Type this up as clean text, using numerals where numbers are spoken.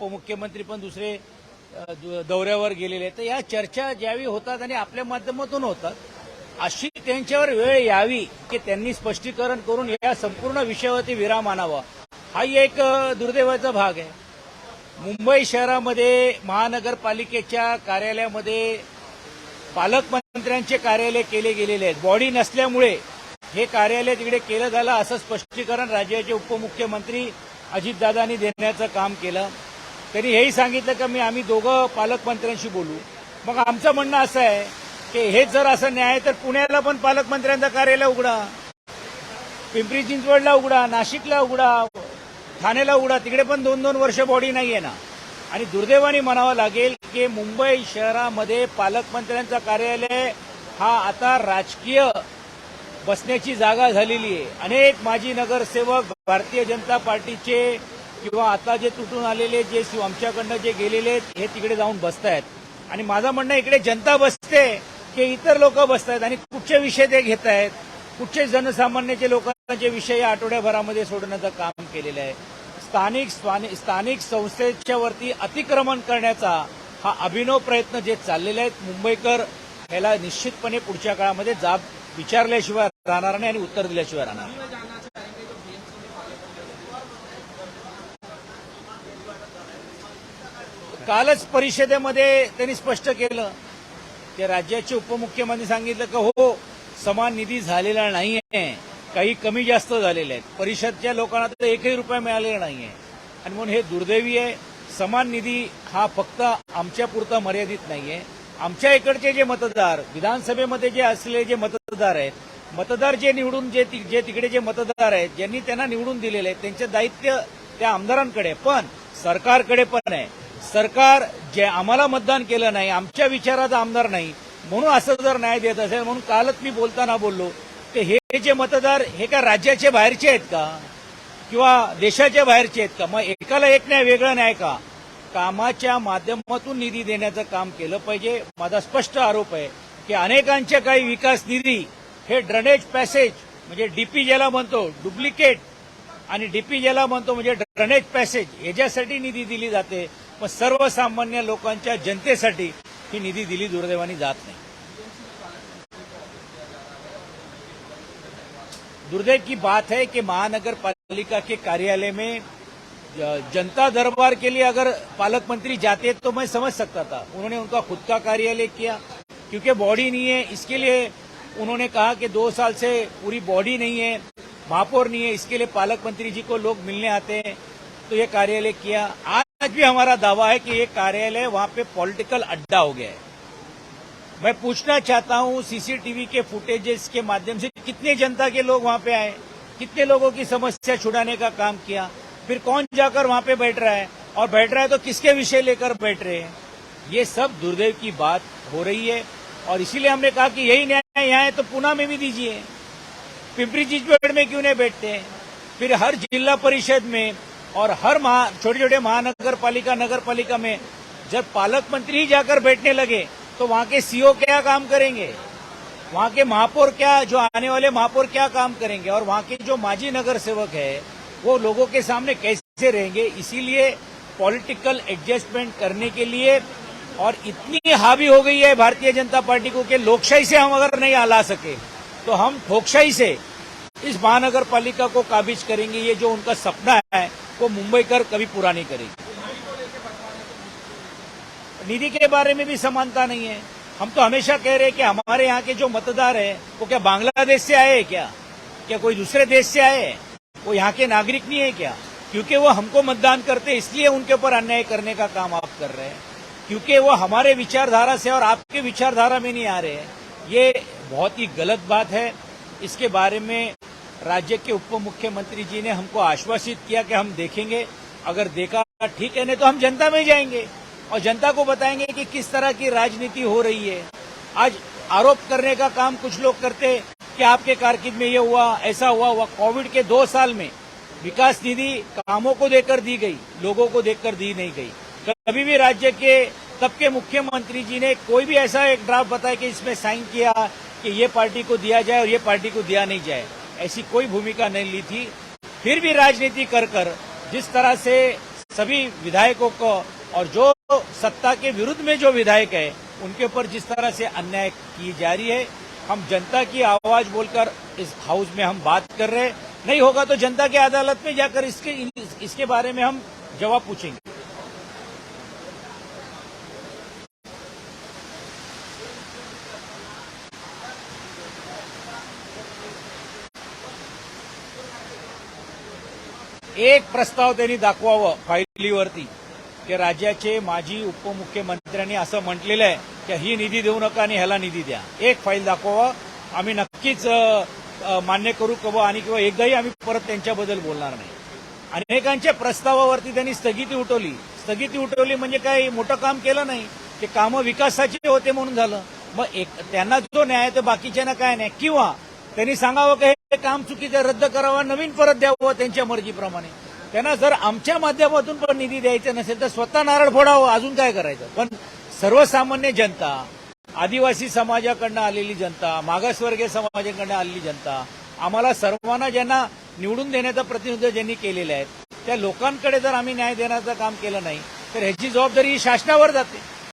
उपमुख्यमंत्री पण दुसरे दौऱ्यावर गेलेले आहेत. तर या चर्चा ज्यावेळी होतात आणि आपल्या माध्यमातून होतात, अशी त्यांच्यावर वेळ यावी की त्यांनी स्पष्टीकरण करून या संपूर्ण विषयावरती विराम आणावा. हाही एक दुर्दैवाचा भाग आहे. मुंबई शहरामध्ये महानगरपालिकेच्या कार्यालयामध्ये पालकमंत्र्यांचे कार्यालय केले गेलेले आहेत. बॉडी नसल्यामुळे हे कार्यालय तिकडे केलं झालं असं स्पष्टीकरण राज्याचे उपमुख्यमंत्री अजितदादांनी देण्याचं काम केलं. त्यांनी हेही सांगितलं की आम्ही दोघं पालकमंत्र्यांशी बोलू. मग आमचं म्हणणं असं आहे की हेच जर असं न्याय तर पुण्याला पण पालकमंत्र्यांचं कार्यालय उघडा, पिंपरी चिंचवडला उघडा, नाशिकला उघडा, ठाण्याला उघडा. तिकडे पण 2-2 वर्ष बॉडी नाहीये ना. आणि दुर्दैवाने म्हणावं लागेल की मुंबई शहरामध्ये पालकमंत्र्यांचं कार्यालय हा आता राजकीय बसण्याची जागा झालेली आहे. अनेक माजी नगरसेवक भारतीय जनता पार्टीचे किंवा आता जे तुटून आलेले जे आमच्याकडनं जे गेलेले आहेत हे तिकडे जाऊन बसतायत. आणि माझं म्हणणं इकडे जनता बसते की इतर लोक बसतायत आणि कुठचे विषय ते घेत आहेत, कुठचे जनसामान्याचे लोकांचे विषय या आठवड्याभरामध्ये सोडण्याचं काम केलेलं आहे. स्थानिक संस्थेच्या वरती अतिक्रमण करण्याचा हा अभिनव प्रयत्न जे चाललेले आहेत, मुंबईकर याला निश्चितपणे पुढच्या काळामध्ये जाब विचारल्याशिवाय राहणार नाही आणि उत्तर दिल्याशिवाय राहणार नाही. कालच परिषदेमध्ये त्यांनी स्पष्ट केलं की राज्याचे उपमुख्यमंत्री सांगितलं की हो, समान निधी झालेला नाहीये, काही कमी जास्त झालेले आहेत. परिषदच्या लोकांना तर एकही रुपया मिळालेला नाहीये. आणि म्हणून हे दुर्दैवी आहे. समान निधी हा फक्त आमच्या पुरता मर्यादित नाहीये. आमच्या इकडचे जे मतदार, विधानसभेमध्ये जे असलेले जे मतदार आहेत, मतदार जे निवडून जे तिकडे जे मतदार आहेत, ज्यांनी त्यांना निवडून दिलेले आहेत, त्यांचे दायित्व त्या आमदारांकडे पण सरकारकडे पण आहे. सरकार जे आम्हाला मतदान केलं नाही, आमच्या विचाराचा आमदार नाही, म्हणून असं जर न्याय देत असेल, म्हणून कालच मी बोलताना बोललो की हे जे मतदार हे का राज्याचे बाहेरचे आहेत का किंवा देशाच्या बाहेरचे आहेत का? मग एकाला एक न्याय वेगळा न्याय का? कामाच्या माध्यमातून निधी देण्याचं काम केलं पाहिजे. माझा स्पष्ट आरोप आहे की अनेकांचे काही विकास निधी हे ड्रेनेज पॅसेज म्हणजे डीपी ज्याला म्हणतो डुप्लिकेट आणि डीपी ज्याला म्हणतो म्हणजे ड्रेनेज पॅसेज याच्यासाठी निधी दिली जाते. पण सर्वसामान्य लोकांच्या जनतेसाठी ही निधी दिली दुर्दैवाने जात नाही. दुर्दैव की बात है कि महानगरपालिका के कार्यालय में जनता दरबार के लिए अगर पालक मंत्री जाते तो मैं समझ सकता था. उन्होंने उनका खुद का कार्यालय किया क्योंकि बॉडी नहीं है, इसके लिए उन्होंने कहा कि 2 साल से पूरी बॉडी नहीं है, महापौर नहीं है, इसके लिए पालक मंत्री जी को लोग मिलने आते हैं, तो ये कार्यालय किया. आज भी हमारा दावा है कि ये कार्यालय वहां पे पॉलिटिकल अड्डा हो गया है. मैं पूछना चाहता हूं सीसीटीवी के फुटेजेस के माध्यम से कितने जनता के लोग वहां पे आए, कितने लोगों की समस्या छुड़ाने का काम किया, फिर कौन जाकर वहां पे बैठ रहा है और बैठ रहा है तो किसके विषय लेकर बैठ रहे हैं. ये सब दुर्दैव की बात हो रही है और इसीलिए हमने कहा कि यही न्याय यहाँ है तो पुणे में भी दीजिए, पिंपरी चिंचवड में क्यों नहीं बैठते हैं. फिर हर जिला परिषद में और हर छोटे छोटे महानगरपालिका नगरपालिका में जब पालक मंत्री ही जाकर बैठने लगे तो वहां के सीओ क्या काम करेंगे, वहां के महापौर क्या, जो आने वाले महापौर क्या काम करेंगे और वहां के जो माजी नगर सेवक है वो लोगों के सामने कैसे रहेंगे. इसीलिए पॉलिटिकल एडजस्टमेंट करने के लिए और इतनी हावी हो गई है भारतीय जनता पार्टी को कि लोकशाही से हम अगर नहीं हला सके तो हम ठोकशाही से इस महानगरपालिका को काबिज करेंगे. ये जो उनका सपना है वो मुंबईकर कभी पूरा नहीं करेगी. निधि के बारे में भी समानता नहीं है. हम तो हमेशा कह रहे हैं कि हमारे यहाँ के जो मतदार हैं वो क्या बांग्लादेश से आए हैं क्या कोई दूसरे देश से आए हैं, वो यहाँ के नागरिक नहीं है क्या? क्योंकि वो हमको मतदान करते इसलिए उनके ऊपर अन्याय करने का काम आप कर रहे हैं, क्योंकि वो हमारे विचारधारा से और आपके विचारधारा में नहीं आ रहे हैं. ये बहुत ही गलत बात है. इसके बारे में राज्य के उप मुख्यमंत्री जी ने हमको आश्वासित किया कि हम देखेंगे, अगर देखा ठीक है, नहीं तो हम जनता में जाएंगे और जनता को बताएंगे कि किस तरह की राजनीति हो रही है. आज आरोप करने का काम कुछ लोग करते कि आपके कारकिर्द में ये हुआ, ऐसा हुआ. कोविड के 2 साल में विकास निधि कामों को देकर दी गई, लोगों को देखकर दी नहीं गई. कभी भी राज्य के तब के मुख्यमंत्री जी ने कोई भी ऐसा एक ड्राफ्ट बताया कि इसमें साइन किया कि ये पार्टी को दिया जाए और ये पार्टी को दिया नहीं जाए, ऐसी कोई भूमिका नहीं ली थी. फिर भी राजनीति कर जिस तरह से सभी विधायकों को और जो सत्ता के विरुद्ध में जो विधायक है उनके ऊपर जिस तरह से अन्याय की जा रही है, हम जनता की आवाज बोलकर इस हाउस में हम बात कर रहे हैं। नहीं होगा तो जनता की अदालत में जाकर इसके बारे में हम जवाब पूछेंगे। एक प्रस्ताव त्यांनी दाखवावं फाईलीवरती की राज्याचे माजी उपमुख्यमंत्र्यांनी असं म्हटलेलं आहे की ही निधी देऊ नका आणि ह्याला निधी द्या। एक फाईल दाखवावं, आम्ही नक्कीच मान्य करू आणि किंवा एकदाही आम्ही परत त्यांच्याबद्दल बोलणार नाही। अनेकांच्या प्रस्तावावरती त्यांनी स्थगिती उठवली म्हणजे काही मोठं काम केलं नाही, ते कामं विकासाचे होते म्हणून झालं। मग त्यांना जो न्याय तर बाकीच्यांना काय नाही, किंवा त्यांनी सांगावं की हे काम चुकीचं रद्द करावं, नवीन परत द्यावं त्यांच्या मर्जीप्रमाणे। त्यांना जर आमच्या माध्यमातून पण निधी द्यायचा नसेल तर स्वतः नारळ फोडावं, अजून काय करायचं। पण सर्वसामान्य जनता, आदिवासी समाजाकडनं आलेली जनता, मागासवर्गीय समाजाकडनं आलेली जनता, आम्हाला सर्वांना ज्यांना निवडून देण्याचा प्रतिनिधित्व ज्यांनी केलेले आहेत त्या लोकांकडे जर आम्ही न्याय देण्याचं काम केलं नाही तर ह्याची जबाबदारी शासनावर जाते।